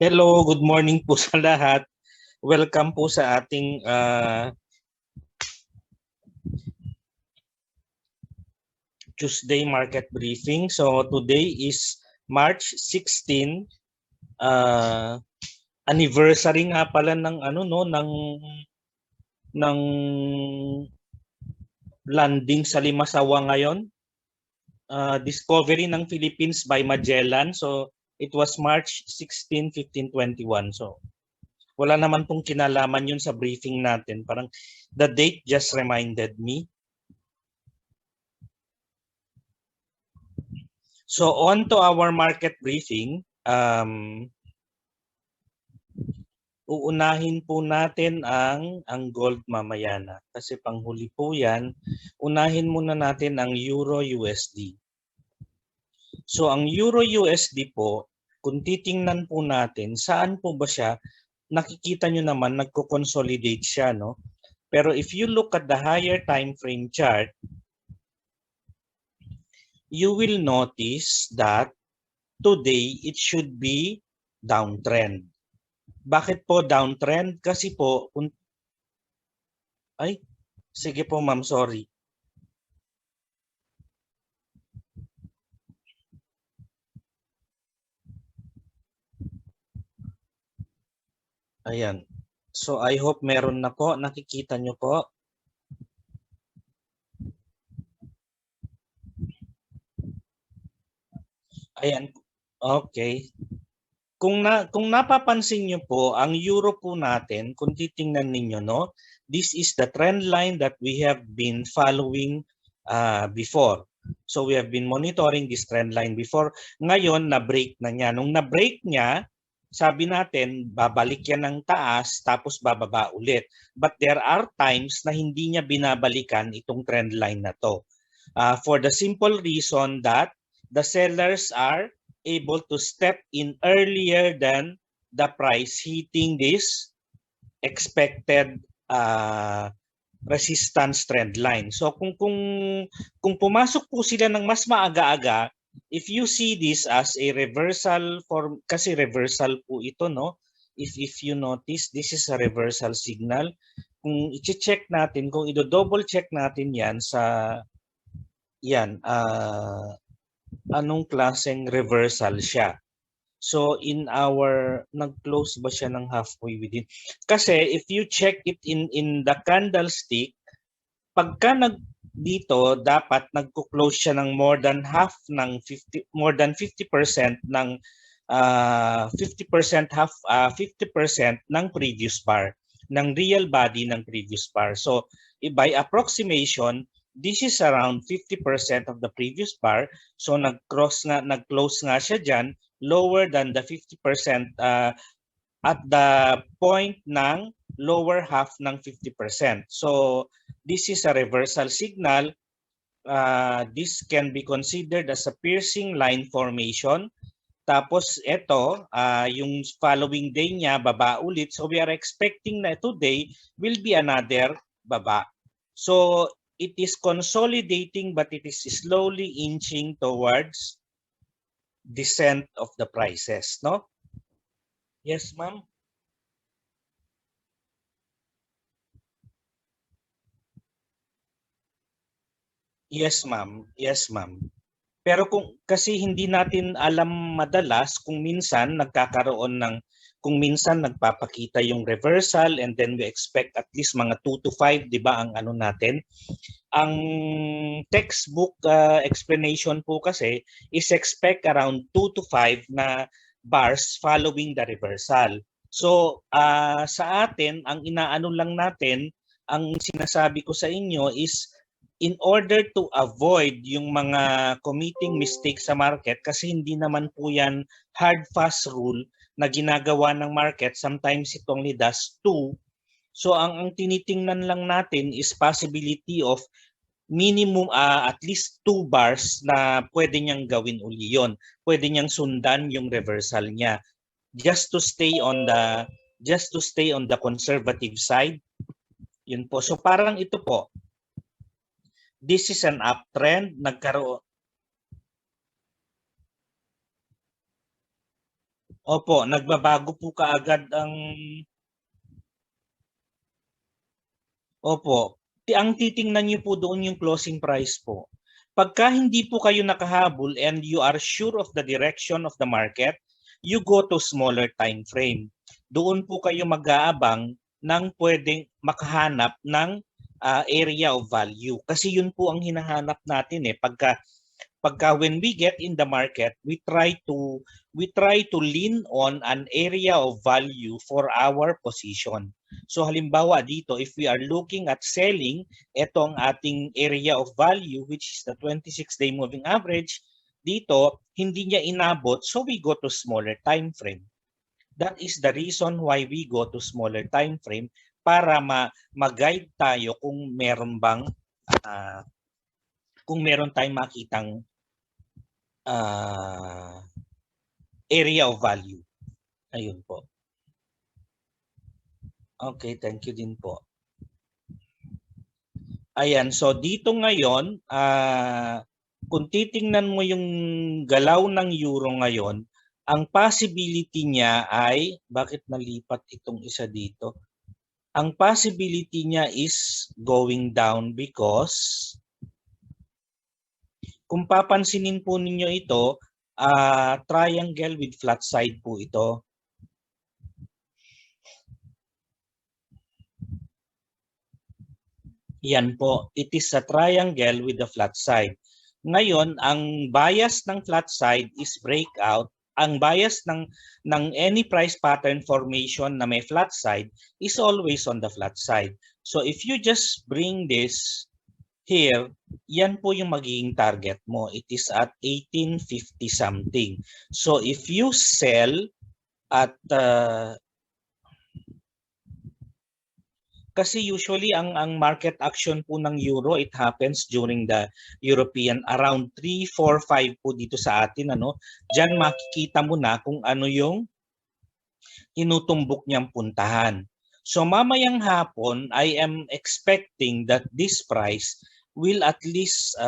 Hello, good morning po sa lahat. Welcome po sa ating Tuesday market briefing. So today is March 16. Anniversary nga pala ng ng landing sa Limasawa ngayon. Discovery ng Philippines by Magellan. So it was March 16, 1521. So wala naman pong kinalaman yun sa briefing natin. Parang the date just reminded me. So on to our market briefing. Uunahin po natin ang gold mamaya na. Kasi panghuli po yan. Unahin muna natin ang Euro USD. So ang Euro USD po, kung titingnan po natin, saan po ba siya? Nakikita nyo naman, nagko-consolidate siya, no? Pero if you look at the higher time frame chart, you will notice that today it should be downtrend. Bakit po downtrend? Kasi po, sige po ma'am, sorry. Ayan. So I hope meron na po. Nakikita nyo po. Ayan. Okay. Kung napapansin nyo po, ang euro po natin, kung titingnan ninyo, no, this is the trend line that we have been following before. So we have been monitoring this trend line before. Ngayon, na-break na niya. Nung na-break niya, sabi natin, babalik yan ng taas, tapos bababa ulit. But there are times na hindi niya binabalikan itong trend line na to. For the simple reason that the sellers are able to step in earlier than the price hitting this expected resistance trend line. So kung pumasok po sila ng mas maaga-aga, if you see this as a reversal form, kasi reversal po ito, no? If you notice, this is a reversal signal. Kung i-check natin, kung i-double check natin yan sa yan, anong klaseng reversal siya. So in our, nag-close ba siya ng halfway within? Kasi if you check it in the candlestick, pagka dito dapat nagko-close siya ng more than half ng 50, more than 50% ng 50% half 50% ng previous bar, ng real body ng previous bar. So by approximation, this is around 50% of the previous bar. So nag-close nga siya diyan lower than the 50% at the point ng lower half ng 50%. So this is a reversal signal. This can be considered as a piercing line formation. Tapos ito, yung following day niya, baba ulit. So we are expecting na today will be another baba. So it is consolidating but it is slowly inching towards descent of the prices, no? Yes, ma'am. Yes, ma'am. Yes, ma'am. Pero kasi hindi natin alam madalas kung minsan nagkakaroon ng, kung minsan nagpapakita yung reversal and then we expect at least mga 2 to 5, di ba, ang ano natin. Ang textbook explanation po kasi is expect around 2 to 5 na bars following the reversal. So sa atin, ang inaano lang natin, ang sinasabi ko sa inyo is in order to avoid yung mga committing mistakes sa market, kasi hindi naman po yan hard fast rule na ginagawa ng market, sometimes it only does 2. So ang tinitingnan lang natin is possibility of minimum at least 2 bars na pwede niyang gawin uli yon. Pwede niyang sundan yung reversal niya just to stay on the conservative side. Yun po. So parang ito po, this is an uptrend, nagkaroon. Opo, nagbabago po kaagad ang opo. Ang titingnan niyo po doon yung closing price po. Pagka hindi po kayo nakahabol and you are sure of the direction of the market, you go to smaller time frame. Doon po kayo mag-aabang ng pwedeng makahanap ng area of value. Kasi yun po ang hinahanap natin pagka when we get in the market, we try to lean on an area of value for our position. So halimbawa dito, if we are looking at selling, ito ang ating area of value which is the 26-day moving average. Dito, hindi niya inabot, so we go to smaller time frame. That is the reason why we go to smaller time frame para ma-guide tayo kung meron bang kung meron tayong makitang area of value. Ayun po. Okay, thank you din po. Ayan, so dito ngayon, kung titingnan mo yung galaw ng euro ngayon, ang possibility niya ay, bakit nalipat itong isa dito? Ang possibility niya is going down because kung papansinin po ninyo ito, triangle with flat side po ito. Yan po, it is a triangle with a flat side. Ngayon, ang bias ng flat side is breakout. Ang bias ng any price pattern formation na may flat side is always on the flat side. So if you just bring this here, yan po yung magiging target mo. It is at 1850 something. So if you sell at kasi usually ang market action po ng euro, it happens during the European around 3, 4, 5 po dito sa atin, ano. Diyan makikita mo na kung ano yung tinutumbok niyang puntahan. So mamayang hapon, I am expecting that this price will at least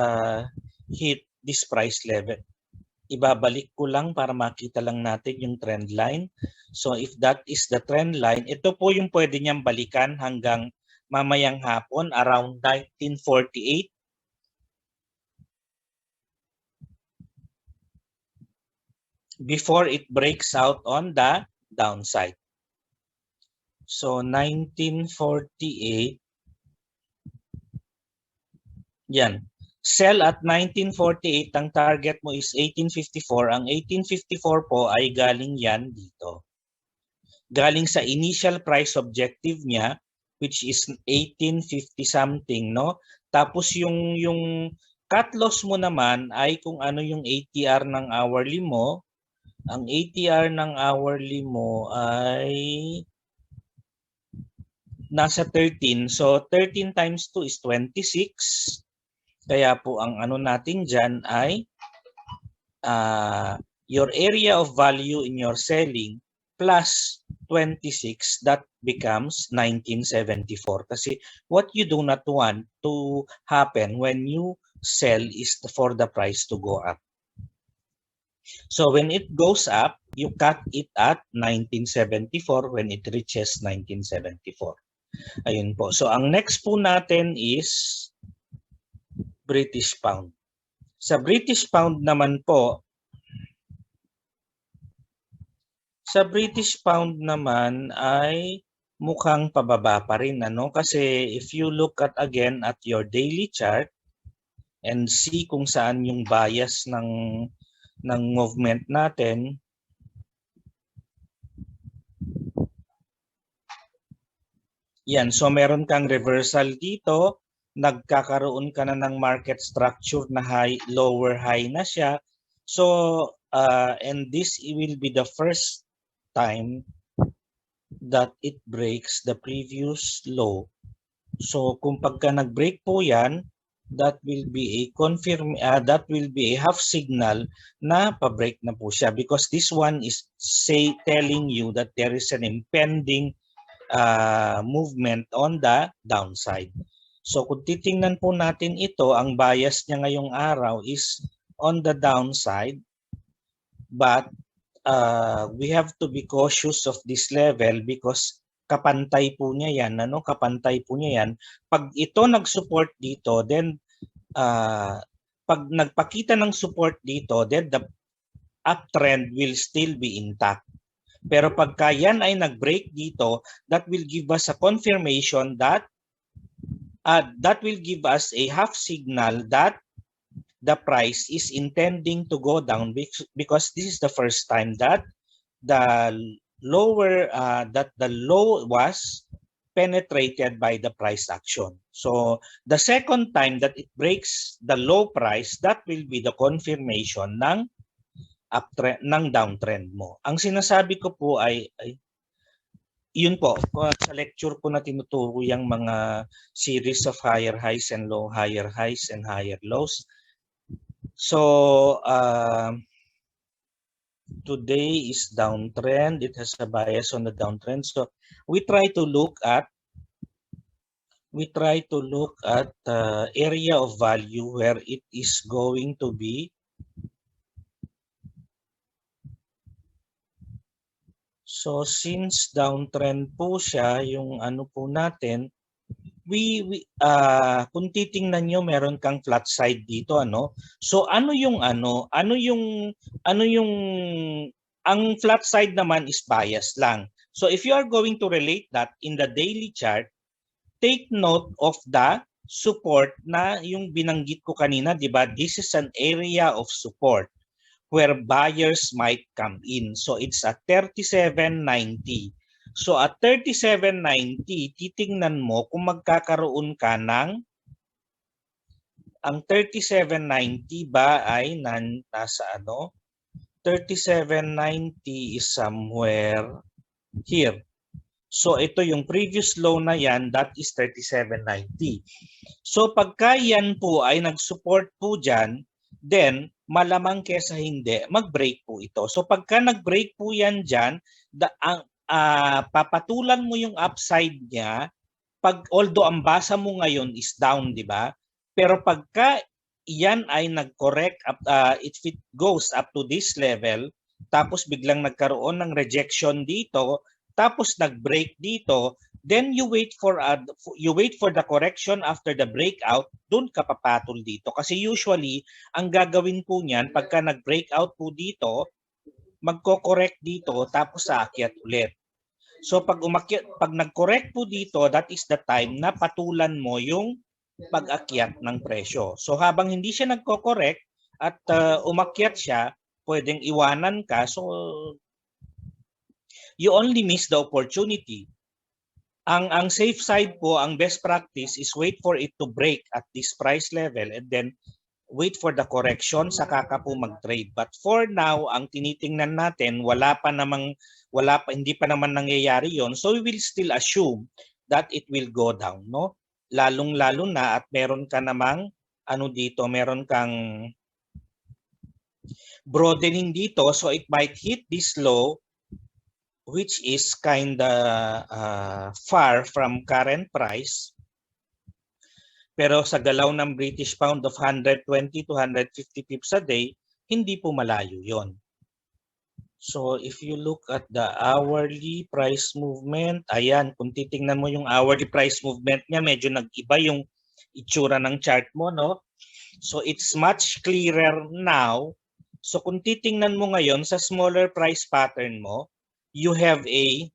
hit this price level. Ibabalik ko lang para makita lang natin yung trend line. So if that is the trend line, ito po yung pwede niyang balikan hanggang mamayang hapon around 1948. Before it breaks out on the downside. So 1948, yan. Sell at 1948, ang target mo is 1854. Ang 1854 po ay galing yan dito. Galing sa initial price objective niya, which is 1850 something, no? Tapos yung cut loss mo naman ay kung ano yung ATR ng hourly mo. Ang ATR ng hourly mo ay nasa 13. So 13 times 2 is 26. Kaya po ang ano natin dyan ay your area of value in your selling plus 26, that becomes 1974. Kasi what you do not want to happen when you sell is for the price to go up. So when it goes up, you cut it at 1974 when it reaches 1974. Ayun po. So ang next po natin is British Pound. Sa British Pound naman po, ay mukhang pababa pa rin, ano? Kasi if you look at again at your daily chart and see kung saan yung bias ng movement natin, yan, so meron kang reversal dito, nagkakaroon ka na ng market structure na high, lower high na siya. So, and this will be the first time that it breaks the previous low. So, kung pagka nag-break po yan, that will be a half signal na pa-break na po siya, because this one is telling you that there is an impending movement on the downside. So kung titingnan po natin ito, ang bias niya ngayong araw is on the downside, but we have to be cautious of this level because kapantay po niya yan, ano? Kapantay po niya yan. Pag ito nag-support dito, then pag nagpakita ng support dito, then the uptrend will still be intact. Pero pagka yan ay nag-break dito, that will give us a confirmation that will give us a half signal that the price is intending to go down because this is the first time that the low was penetrated by the price action. So the second time that it breaks the low price, that will be the confirmation ng uptrend, ng downtrend mo. Ang sinasabi ko po ay yun po, sa lecture po na tinuturo yung mga series of higher highs and higher highs and higher lows. So today is downtrend. It has a bias on the downtrend. So we try to look at area of value where it is going to be so since downtrend po siya, yung ano po natin, kung titingnan nyo, meron kang flat side dito, ano? So ang flat side naman is bias lang. So if you are going to relate that in the daily chart, take note of the support na yung binanggit ko kanina, di ba? This is an area of support where buyers might come in. So it's at 37.90. So at 37.90, titingnan mo kung magkakaroon ka ng ang 37.90 ba ay nasa ano? 37.90 is somewhere here. So ito yung previous low na yan, that is 37.90. So pagka yan po ay nag-support po dyan, then malamang kesa hindi, mag-break po ito. So pagka nag-break po yan dyan, papatulan mo yung upside niya, although ang basa mo ngayon is down, di ba? Pero pagka yan ay nag-correct, if it goes up to this level, tapos biglang nagkaroon ng rejection dito, tapos nag-break dito, then you wait for the correction after the breakout, doon ka papatol dito. Kasi usually, ang gagawin po niyan, pagka nag-breakout po dito, magko-correct dito, tapos aakyat ulit. So pag nag-correct po dito, that is the time na patulan mo yung pag-akyat ng presyo. So habang hindi siya nagko-correct at umakyat siya, pwedeng iwanan ka. So you only miss the opportunity. Ang safe side po, ang best practice is wait for it to break at this price level and then wait for the correction, saka ka po mag-trade. But for now, ang tinitingnan natin, hindi pa naman nangyayari yon. So we will still assume that it will go down, no? Lalong-lalo na at meron ka namang meron kang broadening dito, so it might hit this low which is kinda far from current price. Pero sa galaw ng British pound of 120 to 150 pips a day, hindi po malayo yon. So if you look at the hourly price movement, ayan, kung titingnan mo yung hourly price movement niya, medyo nag-iba yung itsura ng chart mo, no? So it's much clearer now. So kung titingnan mo ngayon sa smaller price pattern mo, you have a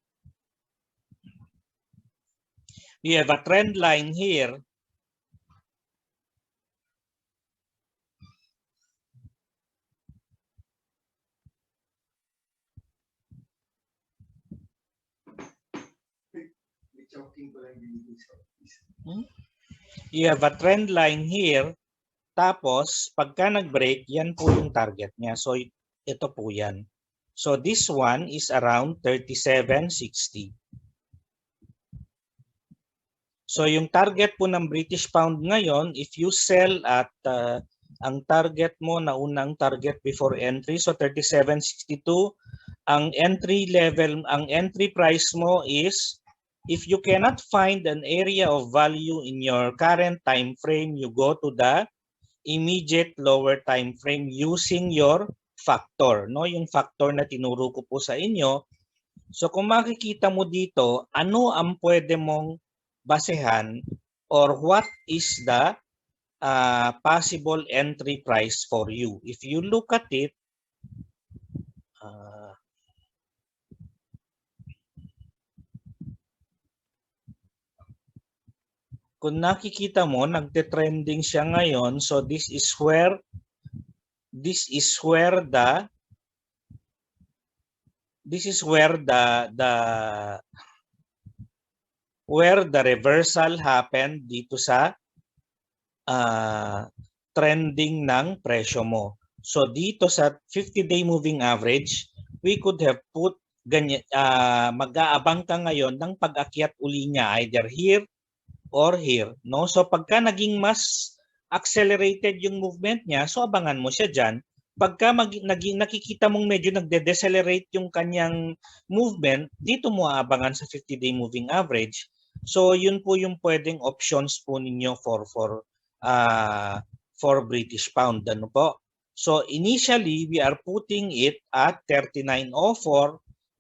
trend line here. You have a trend line here. Tapos, pagka nag-break, yan po yung target niya. So, ito po yan. So, this one is around 37.60. So, yung target po ng British pound ngayon, if you sell at ang target mo na unang target before entry, so 37.62, ang entry price mo is, if you cannot find an area of value in your current time frame, you go to the immediate lower time frame using your factor, no? Yung factor na tinuro ko po sa inyo. So kung makikita mo dito, ano ang pwede mong basehan or what is the possible entry price for you? If you look at it, kung nakikita mo, nagte-trending siya ngayon. So this is where the reversal happened dito sa trending ng presyo mo. So dito sa 50-day moving average, we could have put ganyan, mag-aabang ka ngayon ng pag-akyat uli niya either here or here, no? So pagka naging mas accelerated yung movement niya, so abangan mo siya diyan. Pagka nakikita mong medyo nagde-decelerate yung kanyang movement, dito mo aabangan sa 50-day moving average. So yun po yung pwedeng options po ninyo for British pound, ano po? So initially, we are putting it at 39.04.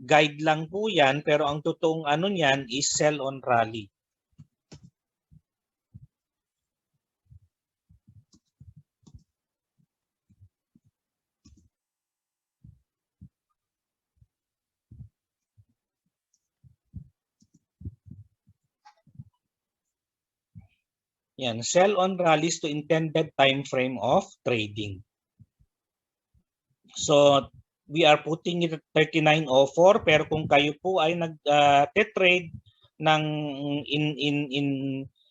Guide lang po yan, pero ang totoong ano niyan is sell on rally. Yan, sell on rallies to intended time frame of trading. So, we are putting it at 39.04, pero kung kayo po ay nag-trade ng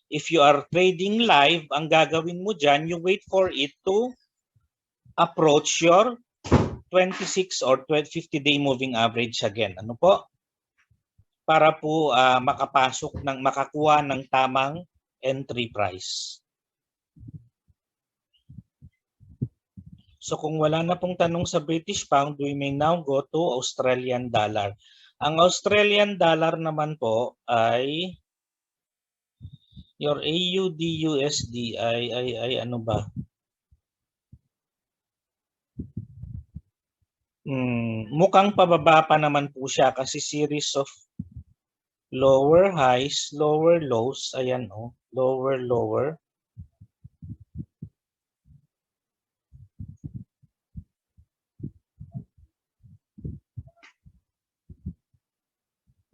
if you are trading live, ang gagawin mo dyan, you wait for it to approach your 26 or 50-day moving average again. Ano po? Para po makakuha ng tamang entry price. So kung wala na pong tanong sa British pound, we may now go to Australian dollar. Ang Australian dollar naman po ay your AUD USD ay ano ba? Mukhang pababa pa naman po siya kasi series of lower highs, lower lows, ayan oh, lower.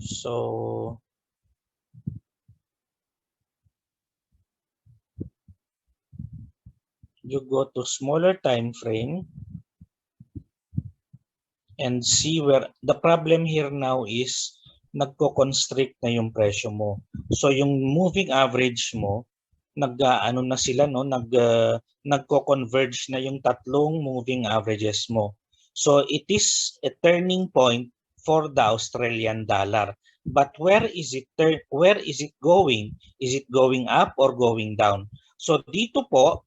So you go to smaller time frame and see where the problem here now is nagko-constrict na yung presyo mo. So yung moving average mo nag-ano na sila no, nagko-converge na yung tatlong moving averages mo. So it is a turning point for the Australian dollar. But where is it going? Is it going up or going down? So dito po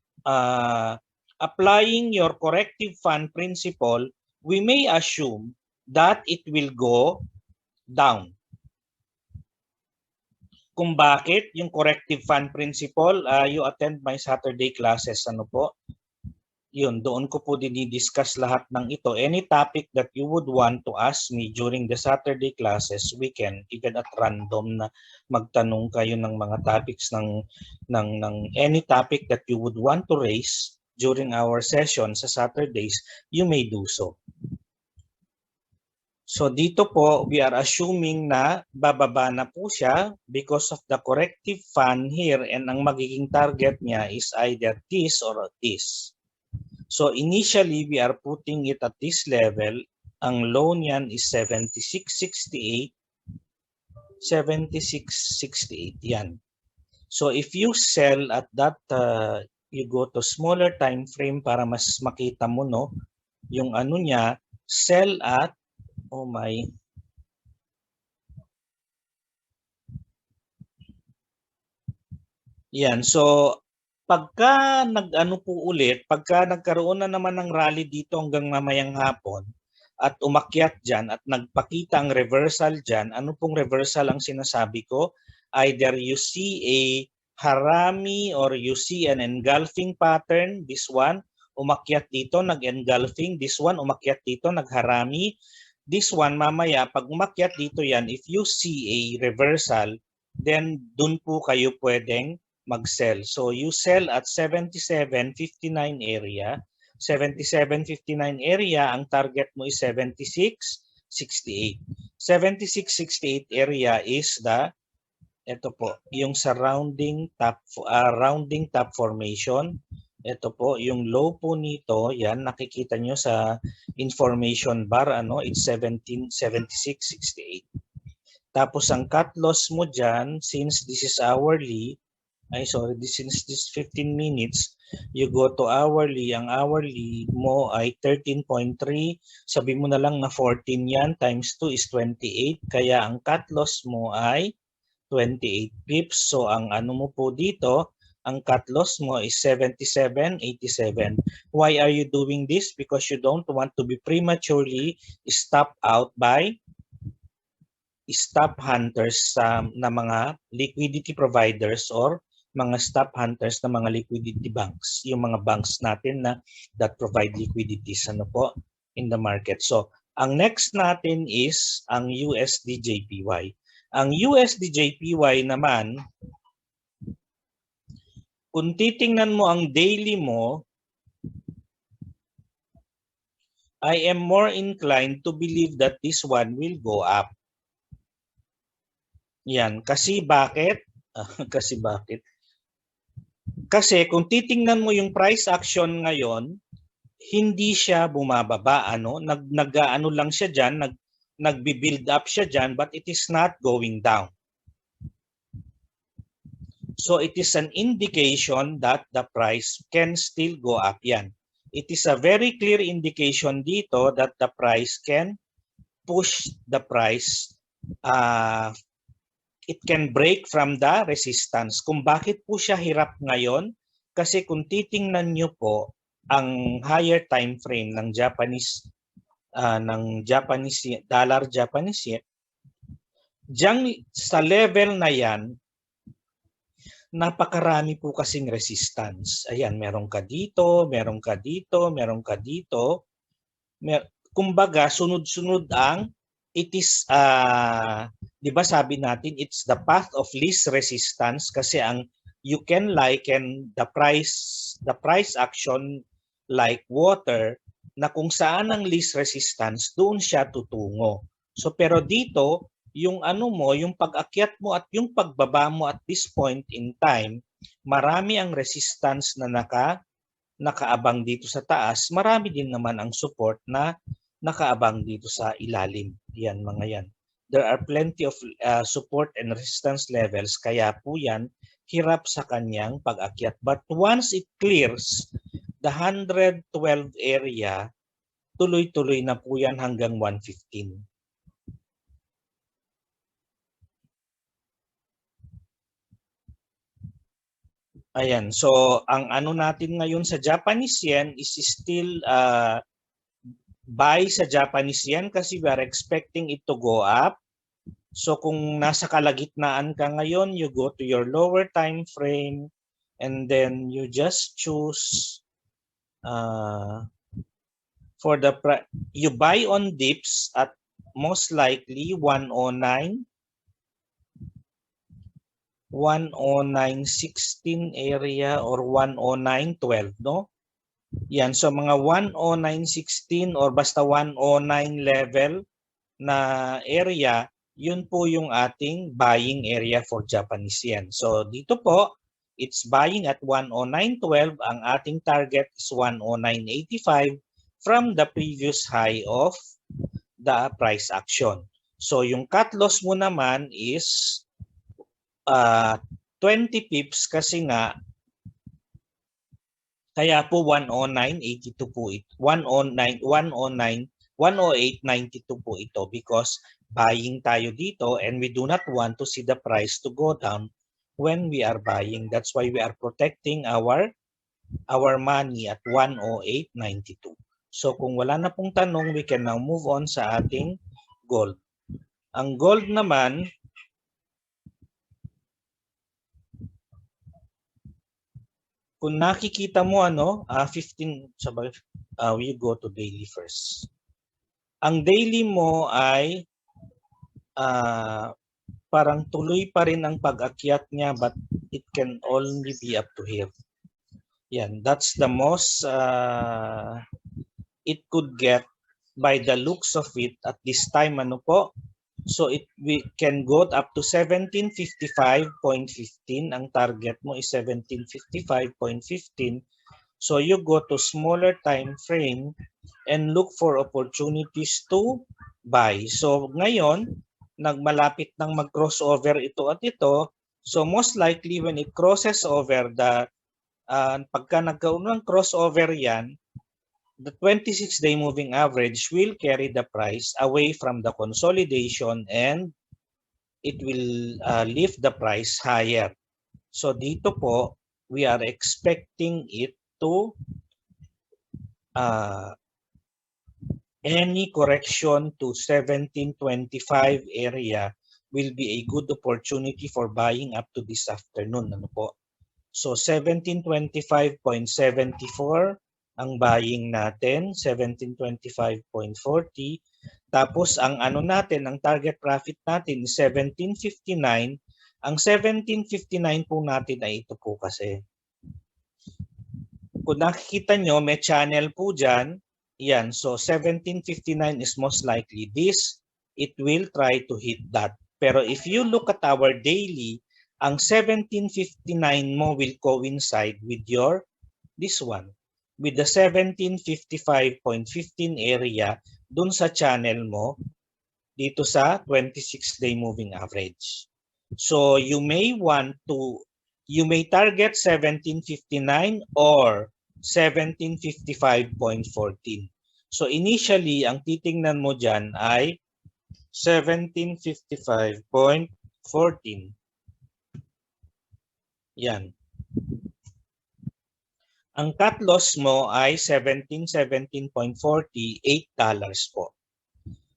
applying your corrective fund principle, we may assume that it will go down. Kung bakit yung corrective fund principle, you attend my Saturday classes, ano po? Yun, doon ko po dinidiscuss lahat ng ito. Any topic that you would want to ask me during the Saturday classes, we can, even at random na magtanong kayo ng mga topics ng any topic that you would want to raise during our session sa Saturdays, you may do so. So dito po, we are assuming na bababa na po siya because of the corrective fund here and ang magiging target niya is either this or this. So initially, we are putting it at this level. Ang low niyan is 76.68. 76.68 yan. So if you sell at that, you go to smaller time frame para mas makita mo no, yung ano niya, sell at oh my. Yan. So, pagka nag-ano po ulit, pagka nagkaroon na naman ng rally dito hanggang mamayang hapon at umakyat dyan at nagpakita ang reversal dyan, ano pong reversal ang sinasabi ko? Either you see a harami or you see an engulfing pattern, this one, umakyat dito, nag-engulfing. This one, umakyat dito, nagharami. This one, mamaya, pag umakyat dito yan, if you see a reversal, then dun po kayo pwedeng mag-sell. So you sell at 77.59 area. 77.59 area, ang target mo is 76.68. 76.68 area is the, ito po, yung surrounding top, rounding top formation. Ito po, yung low po nito, yan, nakikita nyo sa information bar, ano, it's 76.68. Tapos ang cut loss mo dyan, since this is hourly, since this 15 minutes, you go to hourly, ang hourly mo ay 13.3, sabi mo na lang na 14 yan, times 2 is 28, kaya ang cut loss mo ay 28 pips. So ang ano mo po dito, ang cut loss mo is 77.87. Why are you doing this? Because you don't want to be prematurely stopped out by stop hunters na mga liquidity providers or mga stop hunters na mga liquidity banks, yung mga banks natin na that provide liquidities ano po in the market. So ang next natin is ang USD-JPY. Ang USD-JPY naman, kung titingnan mo ang daily mo, I am more inclined to believe that this one will go up. Yan, kasi bakit? Kasi bakit? Kasi kung titingnan mo yung price action ngayon, hindi siya bumababa, ano? Nag-ano lang siya diyan, nagbi-build up siya diyan, but it is not going down. So it is an indication that the price can still go up yan. It is a very clear indication dito that the price can push the price, it can break from the resistance. Kung bakit po siya hirap ngayon? Kasi kung titingnan nyo po ang higher time frame ng Japanese dollar Japanese yen, diyan sa level na yan, napakarami po kasing resistance. Ayan, meron ka dito, meron ka dito, meron ka dito. Kumbaga, sunod-sunod ang it is, di ba sabi natin, it's the path of least resistance kasi ang you can liken the price action like water na kung saan ang least resistance, doon siya tutungo. So pero dito, yung ano mo, yung pag-akyat mo at yung pagbaba mo at this point in time, marami ang resistance na nakaabang dito sa taas, marami din naman ang support na nakaabang dito sa ilalim. Yan mga yan. There are plenty of support and resistance levels, kaya po yan hirap sa kanyang pag-akyat. But once it clears the 112 area, tuloy-tuloy na po yan hanggang 115. Ayan, so ang ano natin ngayon sa Japanese yen is still buy sa Japanese yen kasi we are expecting it to go up. So kung nasa kalagitnaan ka ngayon, you go to your lower time frame and then you just choose for the you buy on dips at most likely 109, 109.16 area or 109.12, no? Yan, so mga 109.16 or basta 109 level na area, yun po yung ating buying area for Japanese yen. So dito po, it's buying at 109.12. Ang ating target is 109.85 from the previous high of the price action. So yung cut loss mo naman is 20 pips kasi nga kaya po 109.82 po ito. 108.92 po ito because buying tayo dito and we do not want to see the price to go down when we are buying. That's why we are protecting our money at 108.92. So kung wala na pong tanong, we can now move on sa ating gold. Ang gold naman, Kung nakikita mo 15 sabay, we go to daily first. Ang daily mo ay parang tuloy pa rin ang pag-akyat niya, but it can only be up to here. Yan, that's the most it could get by the looks of it at this time, ano po. So we can go up to 1755.15. Ang target mo is 1755.15. So you go to smaller time frame and look for opportunities to buy. So ngayon, nagmalapit nang mag-crossover ito at ito. So most likely when it crosses over the pagka nagkaroon ng crossover yan, the 26-day moving average will carry the price away from the consolidation and it will lift the price higher. So dito po, we are expecting it to any correction to 1725 area will be a good opportunity for buying up to this afternoon. Ano po? So 1725.74 ang buying natin, 1725.40. Tapos ang ano natin, ang target profit natin is 1759. Ang 1759 po natin ay ito po kasi. Kung nakikita nyo, may channel po dyan. Yan, so 1759 is most likely this. It will try to hit that. Pero if you look at our daily, ang 1759 mo will coincide with this one, with the 1755.15 area dun sa channel mo dito sa 26-day moving average. So you may target 1759 or 1755.14. So initially, ang titingnan mo dyan ay 1755.14. Yan. Ang cut loss mo ay 1717.40, $8 po.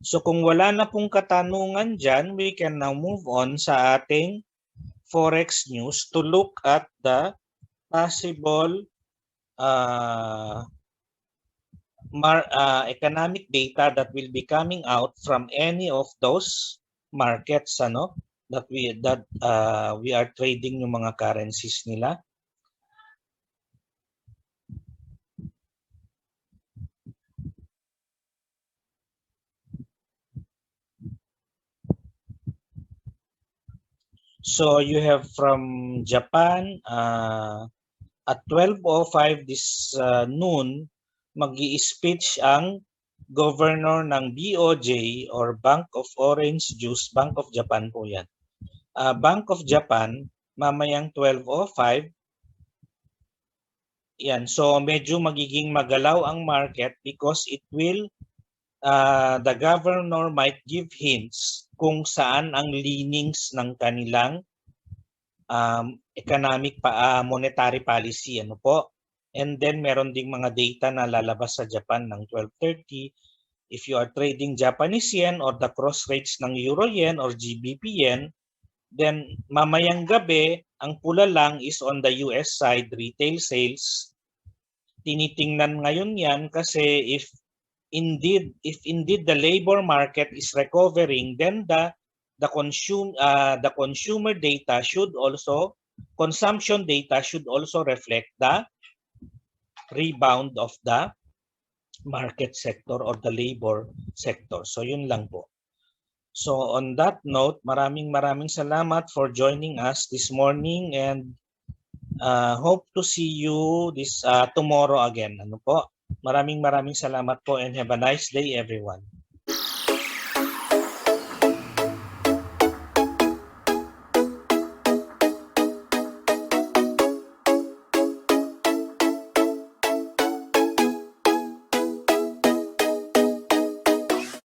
So kung wala na pong katanungan dyan, we can now move on sa ating Forex news to look at the possible economic data that will be coming out from any of those markets that we are trading yung mga currencies nila. So you have from Japan at 12:05 this noon, mag-i-speech ang governor ng BOJ or Bank of Orange Juice, Bank of Japan po yan. Bank of Japan, mamayang 12:05. Yan, so medyo magiging magalaw ang market because it will, the governor might give hints kung saan ang leanings ng kanilang economic monetary policy, ano po. And then meron ding mga data na lalabas sa Japan ng 12:30. If you are trading Japanese yen or the cross rates ng euro yen or GBP yen, then mamayang gabi, ang pula lang is on the US side, retail sales. Tinitingnan ngayon yan kasi if indeed the labor market is recovering, then the consumer data should also, consumption data should also reflect the rebound of the market sector or the labor sector. So yun lang po. So on that note, maraming salamat for joining us this morning and hope to see you this tomorrow again. Ano po? Maraming salamat po and have a nice day everyone.